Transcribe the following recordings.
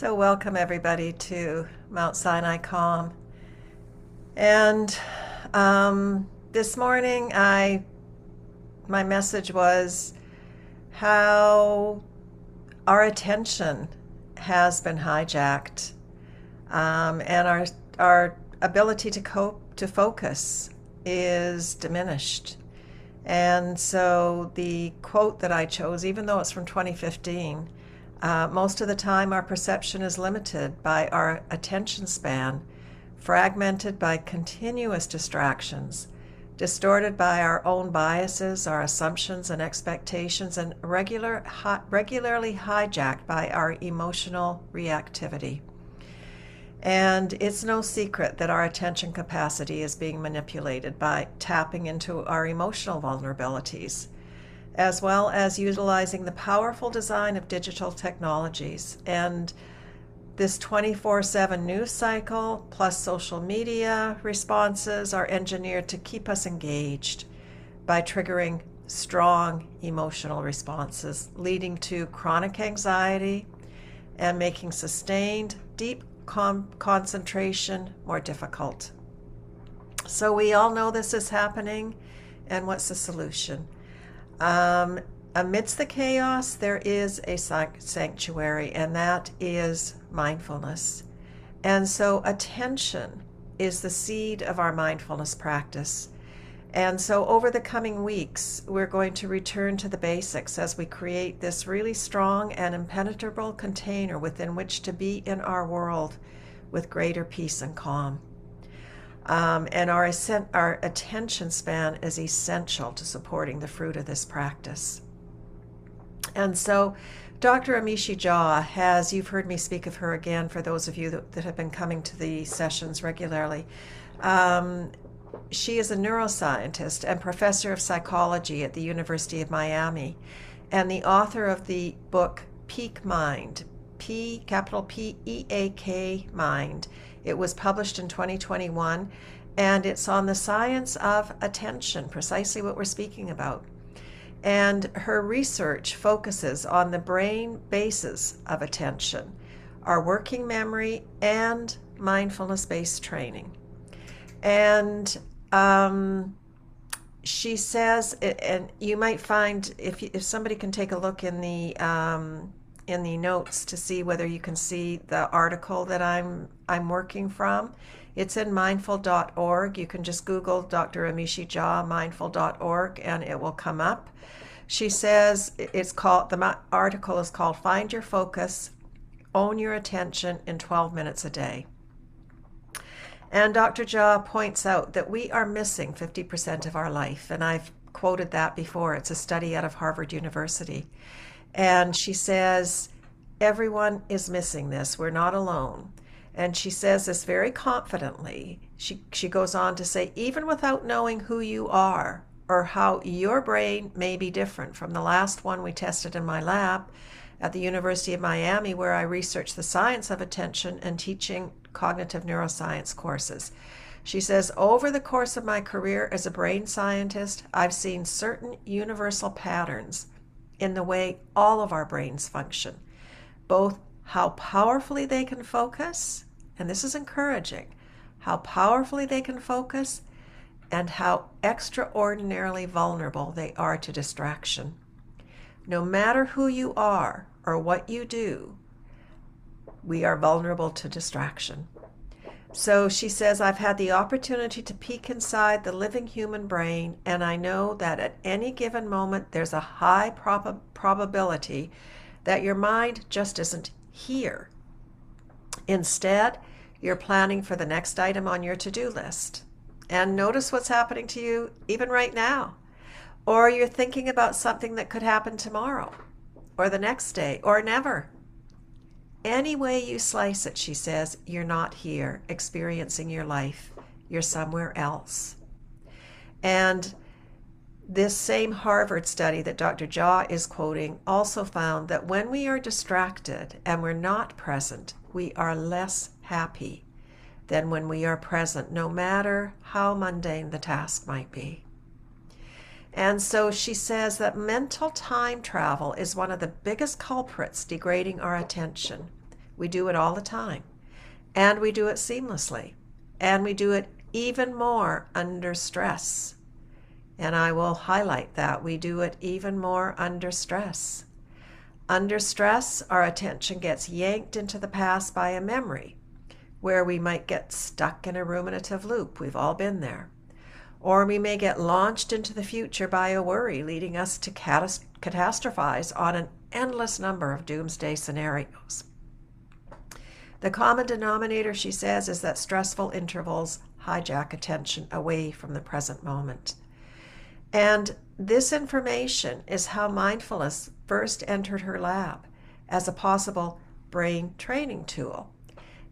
So, welcome everybody to Mount Sinai Calm. And this morning, my message was how our attention has been hijacked, and our ability to cope, to focus, is diminished. And so the quote that I chose, even though it's from 2015, most of the time our perception is limited by our attention span, fragmented by continuous distractions, distorted by our own biases, our assumptions and expectations, and regularly hijacked by our emotional reactivity. And it's no secret that our attention capacity is being manipulated by tapping into our emotional vulnerabilities, as well as utilizing the powerful design of digital technologies. And this 24/7 news cycle plus social media responses are engineered to keep us engaged by triggering strong emotional responses, leading to chronic anxiety and making sustained, deep concentration more difficult. So we all know this is happening, and what's the solution? Amidst the chaos, there is a sanctuary, and that is mindfulness. And so attention is the seed of our mindfulness practice. And so over the coming weeks, we're going to return to the basics as we create this really strong and impenetrable container within which to be in our world with greater peace and calm. And our attention span is essential to supporting the fruit of this practice. And so Dr. Amishi Jha has, you've heard me speak of her again for those of you that have been coming to the sessions regularly. She is a neuroscientist and professor of psychology at the University of Miami, and the author of the book Peak Mind, capital P-E-A-K Mind. It was published in 2021, and it's on the science of attention, precisely what we're speaking about. And her research focuses on the brain bases of attention, our working memory, and mindfulness-based training. And she says, and you might find, if somebody can take a look in the notes to see whether you can see the article that I'm working from. It's in mindful.org. You can just Google Dr. Amishi Jha, mindful.org, and it will come up. She says the article is called Find Your Focus, Own Your Attention in 12 Minutes a Day. And Dr. Jha points out that we are missing 50% of our life, and I've quoted that before. It's a study out of Harvard University. And she says, everyone is missing this. We're not alone. And she says this very confidently. She goes on to say, even without knowing who you are or how your brain may be different from the last one we tested in my lab at the University of Miami, where I researched the science of attention and teaching cognitive neuroscience courses. She says, over the course of my career as a brain scientist, I've seen certain universal patterns in the way all of our brains function, both how powerfully they can focus, and this is encouraging, how powerfully they can focus, and how extraordinarily vulnerable they are to distraction. No matter who you are or what you do, we are vulnerable to distraction. So she says, I've had the opportunity to peek inside the living human brain, and I know that at any given moment there's a high probability that your mind just isn't here. Instead, you're planning for the next item on your to-do list. And notice what's happening to you even right now. Or you're thinking about something that could happen tomorrow, or the next day, or never. Any way you slice it, she says, you're not here experiencing your life. You're somewhere else. And this same Harvard study that Dr. Jha is quoting also found that when we are distracted and we're not present, we are less happy than when we are present, no matter how mundane the task might be. And so she says that mental time travel is one of the biggest culprits degrading our attention. We do it all the time. And we do it seamlessly. And we do it even more under stress. And I will highlight that. We do it even more under stress. Under stress, our attention gets yanked into the past by a memory, where we might get stuck in a ruminative loop. We've all been there. Or we may get launched into the future by a worry, leading us to catastrophize on an endless number of doomsday scenarios. The common denominator, she says, is that stressful intervals hijack attention away from the present moment. And this information is how mindfulness first entered her lab as a possible brain training tool.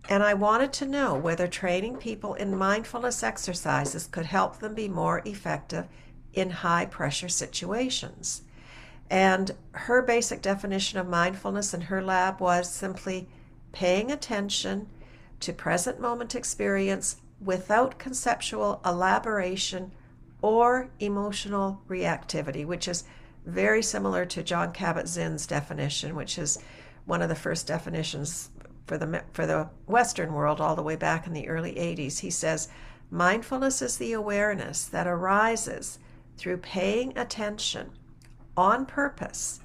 And I wanted to know whether training people in mindfulness exercises could help them be more effective in high-pressure situations. And her basic definition of mindfulness in her lab was simply paying attention to present moment experience without conceptual elaboration or emotional reactivity, which is very similar to Jon Kabat-Zinn's definition, which is one of the first definitions for the Western world all the way back in the early 80s. He says, mindfulness is the awareness that arises through paying attention on purpose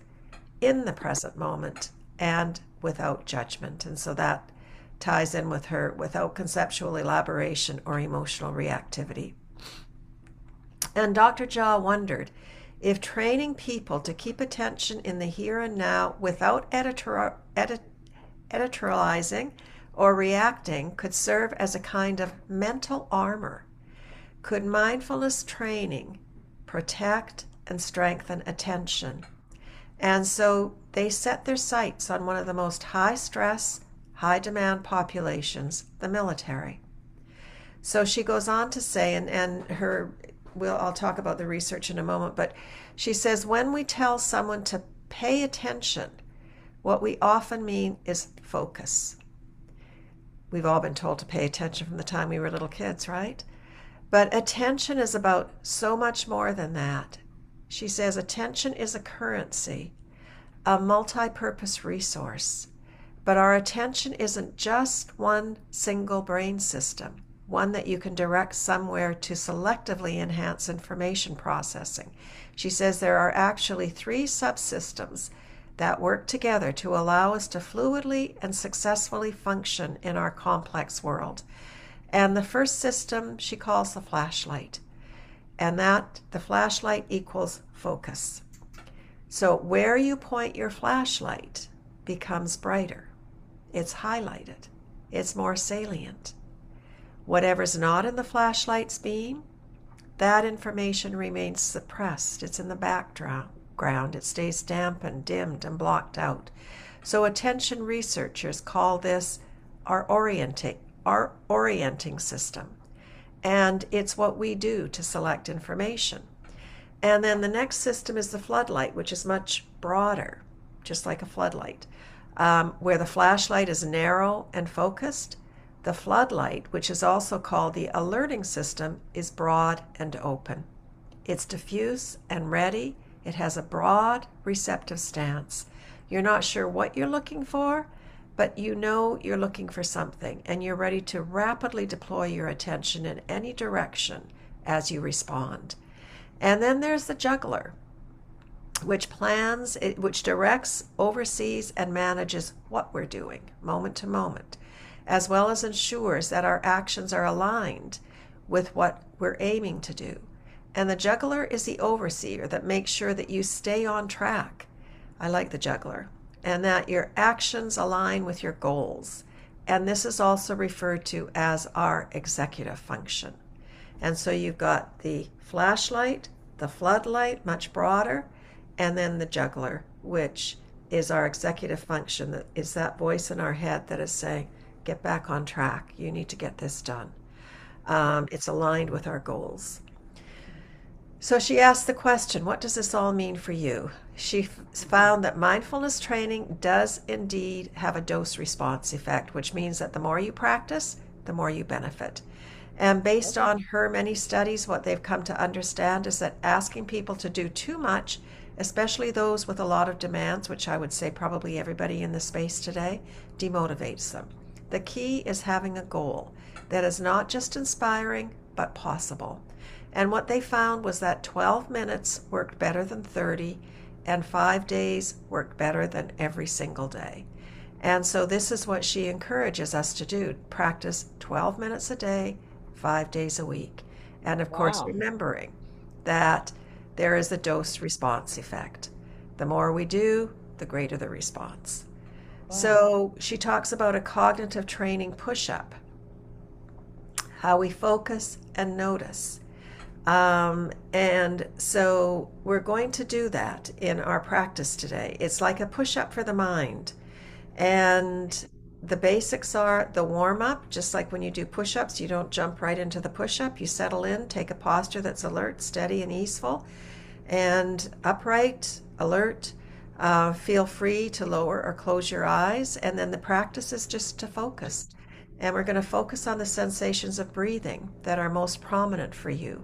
in the present moment and without judgment. And so that ties in with her without conceptual elaboration or emotional reactivity. And Dr. Jha wondered if training people to keep attention in the here and now without editorializing or reacting could serve as a kind of mental armor. Could mindfulness training protect and strengthen attention? And so they set their sights on one of the most high-stress, high-demand populations, the military. So she goes on to say, I'll talk about the research in a moment, but she says, when we tell someone to pay attention, what we often mean is focus. We've all been told to pay attention from the time we were little kids, right? But attention is about so much more than that. She says attention is a currency, a multi-purpose resource. But our attention isn't just one single brain system, one that you can direct somewhere to selectively enhance information processing. She says there are actually 3 subsystems that work together to allow us to fluidly and successfully function in our complex world. And the first system she calls the flashlight. And that the flashlight equals focus. So where you point your flashlight becomes brighter. It's highlighted. It's more salient. Whatever's not in the flashlight's beam, that information remains suppressed. It's in the background. It stays dampened, dimmed, and blocked out. So attention researchers call this our orienting system. And it's what we do to select information. And then the next system is the floodlight, which is much broader, just like a floodlight. Where the flashlight is narrow and focused, the floodlight, which is also called the alerting system, is broad and open. It's diffuse and ready. It has a broad, receptive stance. You're not sure what you're looking for, but you know you're looking for something, and you're ready to rapidly deploy your attention in any direction as you respond. And then there's the juggler, which plans, which directs, oversees, and manages what we're doing, moment to moment, as well as ensures that our actions are aligned with what we're aiming to do. And the juggler is the overseer that makes sure that you stay on track. I like the juggler. And that your actions align with your goals. And this is also referred to as our executive function. And so you've got the flashlight, the floodlight, much broader, and then the juggler, which is our executive function, that is that voice in our head that is saying, get back on track. You need to get this done. It's aligned with our goals. So she asked the question, what does this all mean for you? She found that mindfulness training does indeed have a dose-response effect, which means that the more you practice, the more you benefit. And based on her many studies, what they've come to understand is that asking people to do too much especially those with a lot of demands, which I would say probably everybody in the space today, demotivates them. The key is having a goal that is not just inspiring, but possible. And what they found was that 12 minutes worked better than 30, and 5 days worked better than every single day. And so this is what she encourages us to do: practice 12 minutes a day, 5 days a week. And of course, Wow. remembering that there is a dose response effect. The more we do, the greater the response. Wow. So she talks about a cognitive training push up, how we focus and notice. And so we're going to do that in our practice today. It's like a push up for the mind. And the basics are the warm up, just like when you do push ups, you don't jump right into the push up. You settle in, take a posture that's alert, steady, and easeful, and upright, alert. Feel free to lower or close your eyes. And then the practice is just to focus. And we're going to focus on the sensations of breathing that are most prominent for you.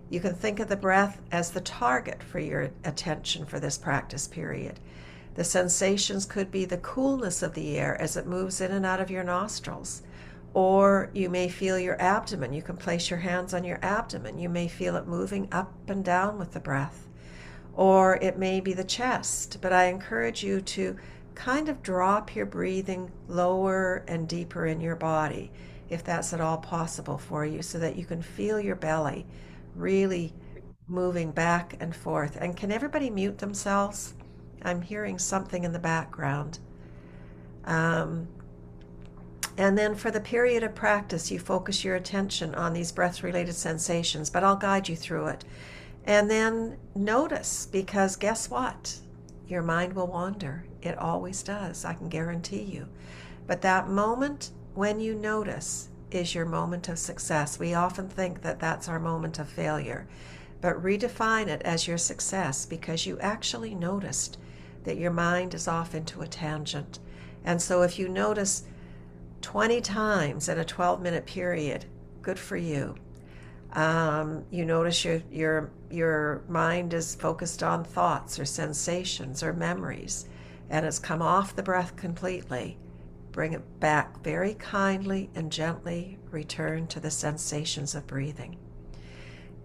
You can think of the breath as the target for your attention for this practice period. The sensations could be the coolness of the air as it moves in and out of your nostrils. Or you may feel your abdomen. You can place your hands on your abdomen. You may feel it moving up and down with the breath. Or it may be the chest. But I encourage you to kind of drop your breathing lower and deeper in your body, if that's at all possible for you, so that you can feel your belly really moving back and forth. And can everybody mute themselves? I'm hearing something in the background. And then for the period of practice, you focus your attention on these breath-related sensations, but I'll guide you through it. And then notice, because guess what? Your mind will wander. It always does, I can guarantee you. But that moment when you notice is your moment of success. We often think that that's our moment of failure, but redefine it as your success because you actually noticed that your mind is off into a tangent. And so if you notice 20 times in a 12-minute period, good for you. You notice your mind is focused on thoughts or sensations or memories, and it's come off the breath completely. Bring it back very kindly and gently. Return to the sensations of breathing.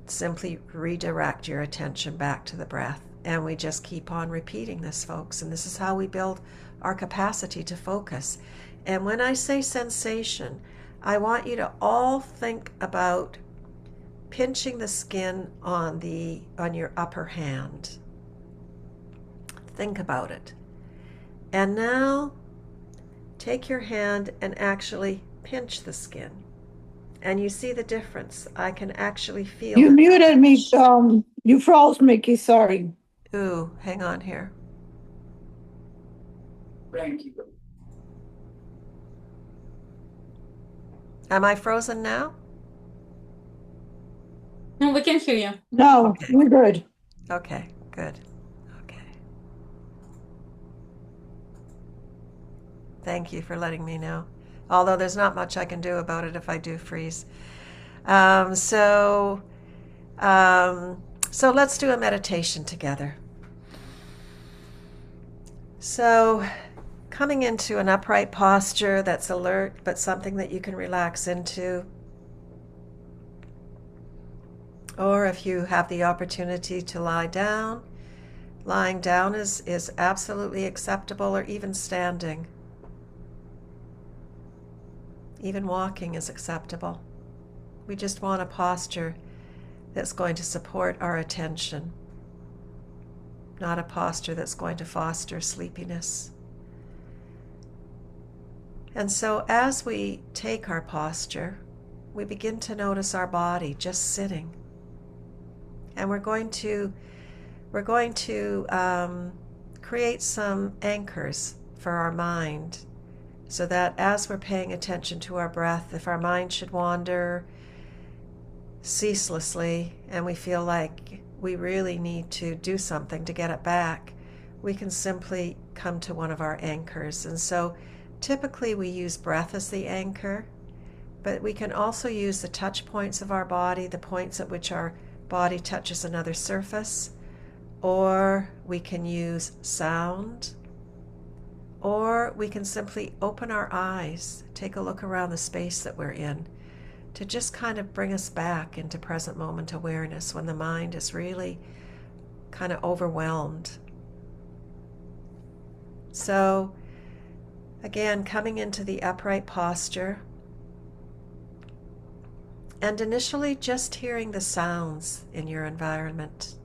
Simply redirect your attention back to the breath. And we just keep on repeating this, folks. And this is how we build our capacity to focus. And when I say sensation, I want you to all think about pinching the skin on your upper hand. Think about it. And now take your hand and actually pinch the skin. And you see the difference. I can actually feel You it. muted me. You froze, Mickey. Sorry. Ooh, hang on here. Thank you. Am I frozen now? No, we can hear you. No, Okay. we're good. Okay, good. Okay. Thank you for letting me know. Although there's not much I can do about it if I do freeze. So let's do a meditation together. So coming into an upright posture that's alert, but something that you can relax into. Or if you have the opportunity to lie down, lying down is absolutely acceptable, or even standing. Even walking is acceptable. We just want a posture that's going to support our attention, not a posture that's going to foster sleepiness. And so as we take our posture, we begin to notice our body just sitting. And we're going to create some anchors for our mind, so that as we're paying attention to our breath, if our mind should wander ceaselessly and we feel like we really need to do something to get it back, we can simply come to one of our anchors. And so typically we use breath as the anchor, but we can also use the touch points of our body, the points at which our body touches another surface, or we can use sound, or we can simply open our eyes, take a look around the space that we're in, to just kind of bring us back into present moment awareness when the mind is really kind of overwhelmed. So, again, coming into the upright posture, and initially just hearing the sounds in your environment.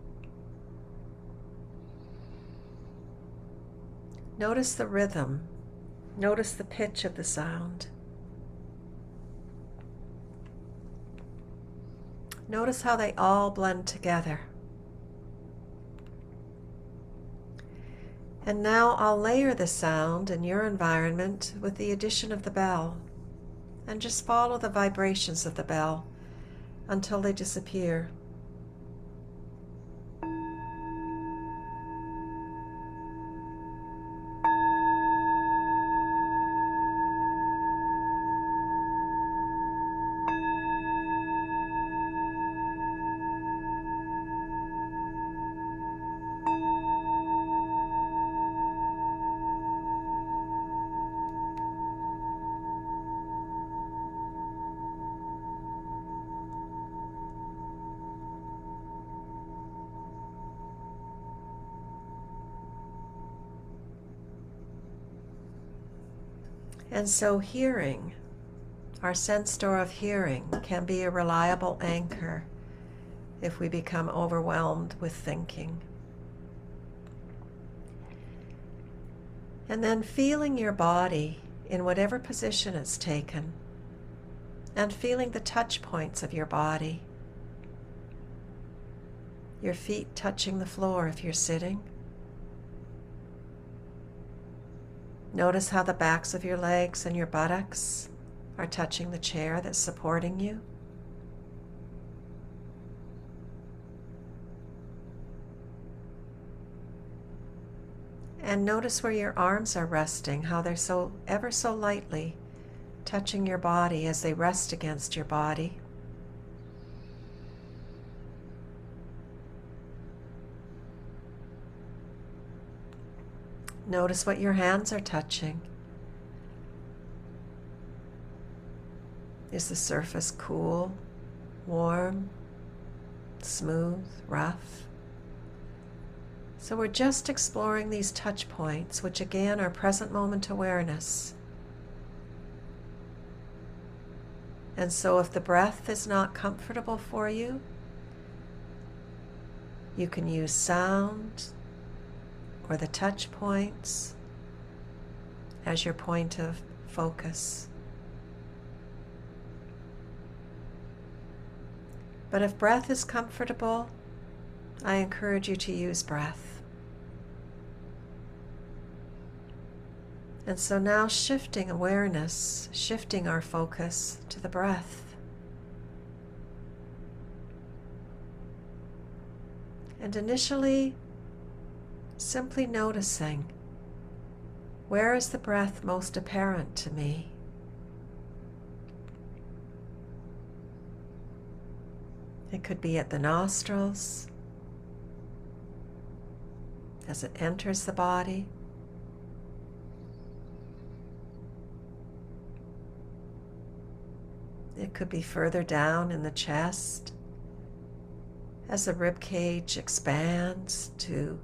Notice the rhythm. Notice the pitch of the sound. Notice how they all blend together. And now I'll layer the sound in your environment with the addition of the bell, and just follow the vibrations of the bell until they disappear. And so hearing, our sense door of hearing, can be a reliable anchor if we become overwhelmed with thinking. And then feeling your body in whatever position it's taken, and feeling the touch points of your body. Your feet touching the floor if you're sitting. Notice how the backs of your legs and your buttocks are touching the chair that's supporting you. And notice where your arms are resting, how they're so ever so lightly touching your body as they rest against your body. Notice what your hands are touching. Is the surface cool, warm, smooth, rough? So we're just exploring these touch points, which again are present moment awareness. And so if the breath is not comfortable for you, you can use sound or the touch points as your point of focus. But if breath is comfortable, I encourage you to use breath. And so now shifting awareness, shifting our focus to the breath. And initially, simply noticing, where is the breath most apparent to me? It could be at the nostrils, as it enters the body. It could be further down in the chest, as the rib cage expands to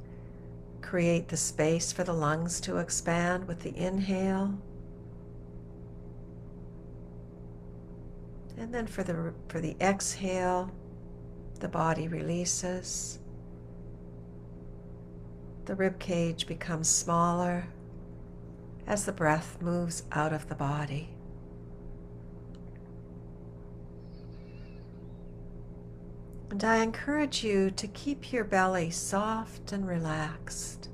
create the space for the lungs to expand with the inhale. And then for the exhale, the body releases. The rib cage becomes smaller as the breath moves out of the body. And I encourage you to keep your belly soft and relaxed.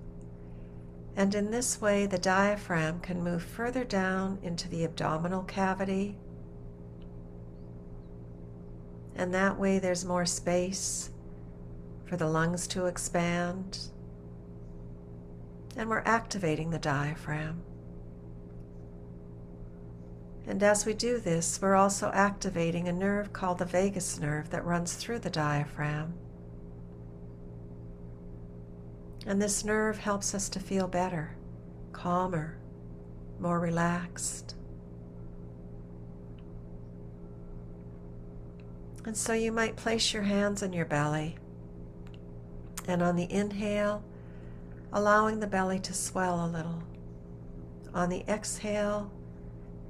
And in this way, the diaphragm can move further down into the abdominal cavity. And that way there's more space for the lungs to expand. And we're activating the diaphragm. And as we do this, we're also activating a nerve called the vagus nerve that runs through the diaphragm. And this nerve helps us to feel better, calmer, more relaxed. And so you might place your hands on your belly, and on the inhale, allowing the belly to swell a little. On the exhale,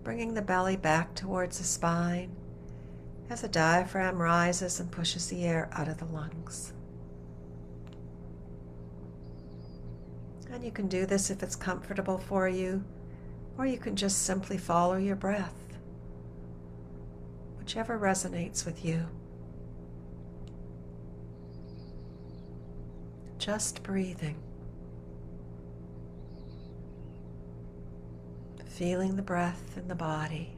bringing the belly back towards the spine as the diaphragm rises and pushes the air out of the lungs. And you can do this if it's comfortable for you, or you can just simply follow your breath, whichever resonates with you. Just breathing, feeling the breath in the body.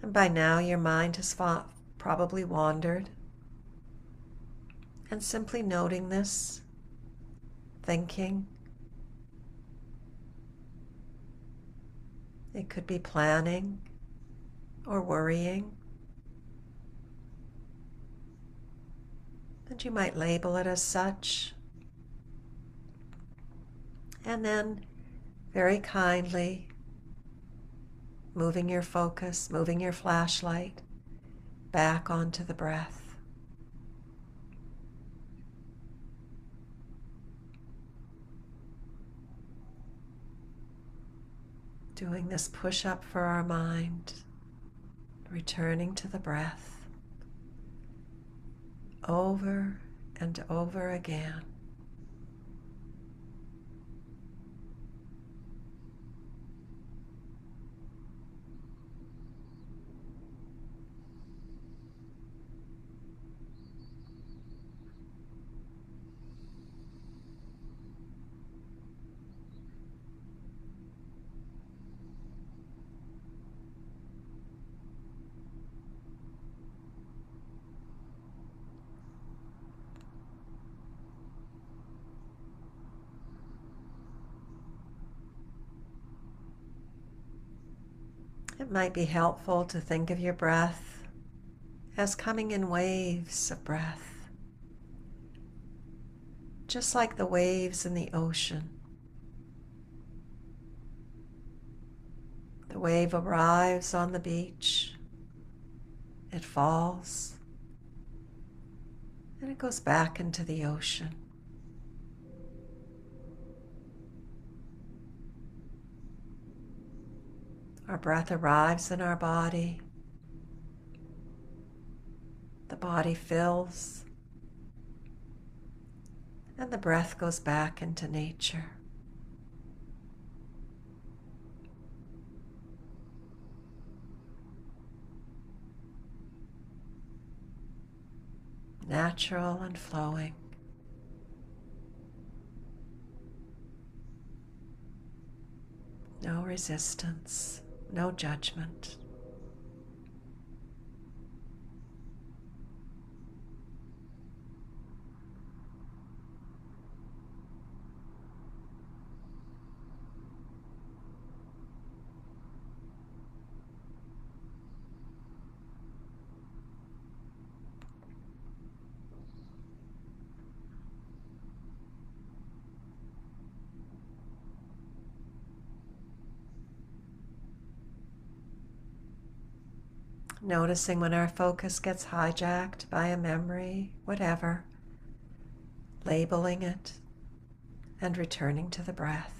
And by now your mind has probably wandered. And simply noting this, thinking. It could be planning or worrying. And you might label it as such. And then very kindly moving your focus, moving your flashlight back onto the breath. Doing this push-up for our mind, returning to the breath over and over again. It might be helpful to think of your breath as coming in waves of breath, just like the waves in the ocean. The wave arrives on the beach, it falls, and it goes back into the ocean. Our breath arrives in our body. The body fills, and the breath goes back into nature. Natural and flowing. No resistance. No judgment. Noticing when our focus gets hijacked by a memory, whatever, labeling it, and returning to the breath.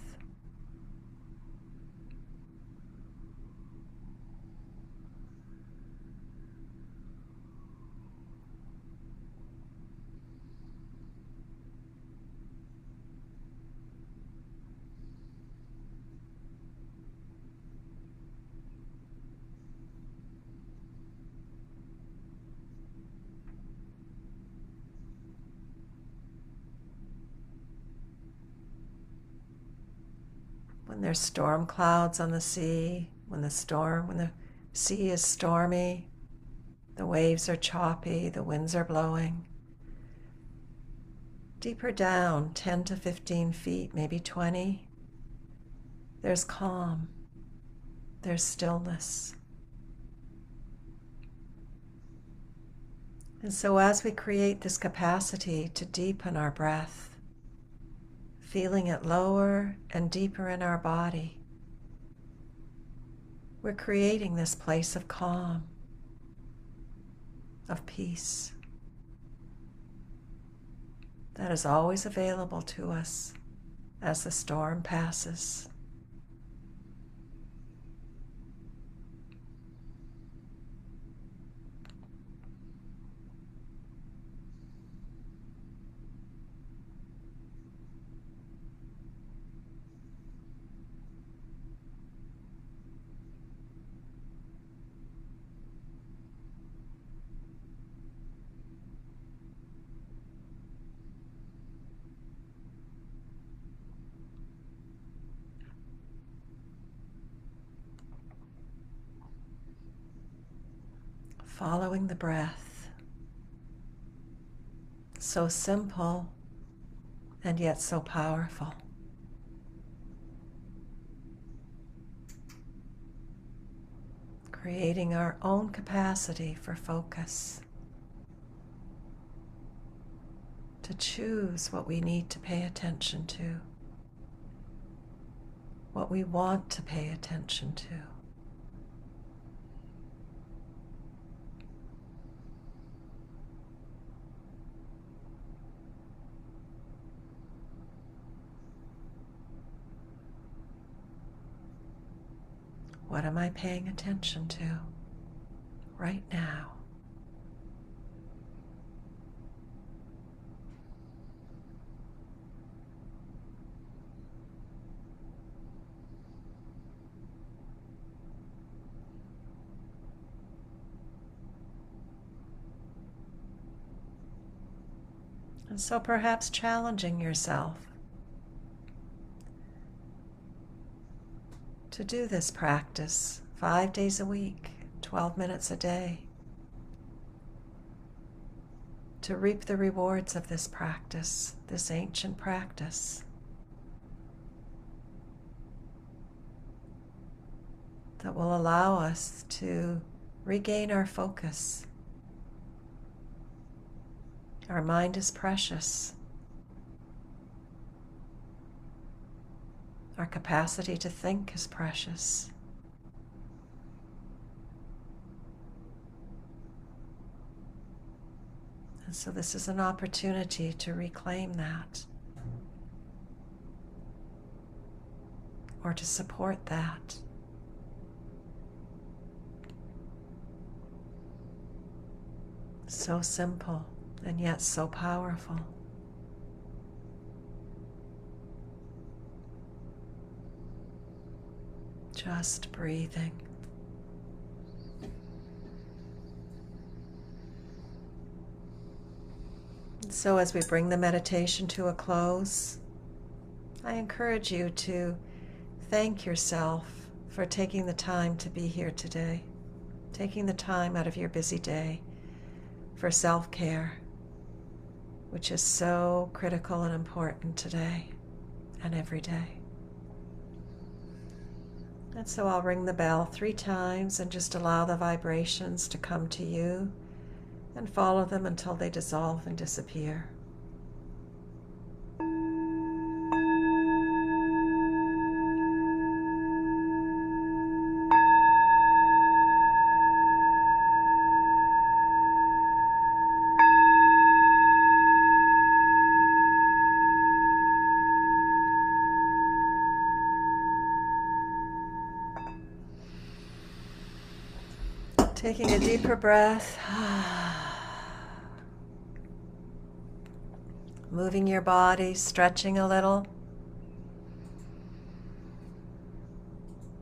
When there's storm clouds on the sea, when the sea is stormy, the waves are choppy, the winds are blowing, Deeper down, 10 to 15 feet, maybe 20, there's calm, there's stillness. And so as we create this capacity to deepen our breath, feeling it lower and deeper in our body, we're creating this place of calm, of peace, that is always available to us as the storm passes. Following the breath, so simple and yet so powerful. Creating our own capacity for focus, to choose what we need to pay attention to, what we want to pay attention to. What am I paying attention to right now? And so perhaps challenging yourself to do this practice 5 days a week, 12 minutes a day, to reap the rewards of this practice, this ancient practice that will allow us to regain our focus. Our mind is precious. Our capacity to think is precious. And so this is an opportunity to reclaim that, or to support that. So simple and yet so powerful. Just breathing. And so as we bring the meditation to a close, I encourage you to thank yourself for taking the time to be here today, taking the time out of your busy day for self-care, which is so critical and important today and every day. And so I'll ring the bell 3 times and just allow the vibrations to come to you and follow them until they dissolve and disappear. Taking a deeper breath, moving your body, stretching a little.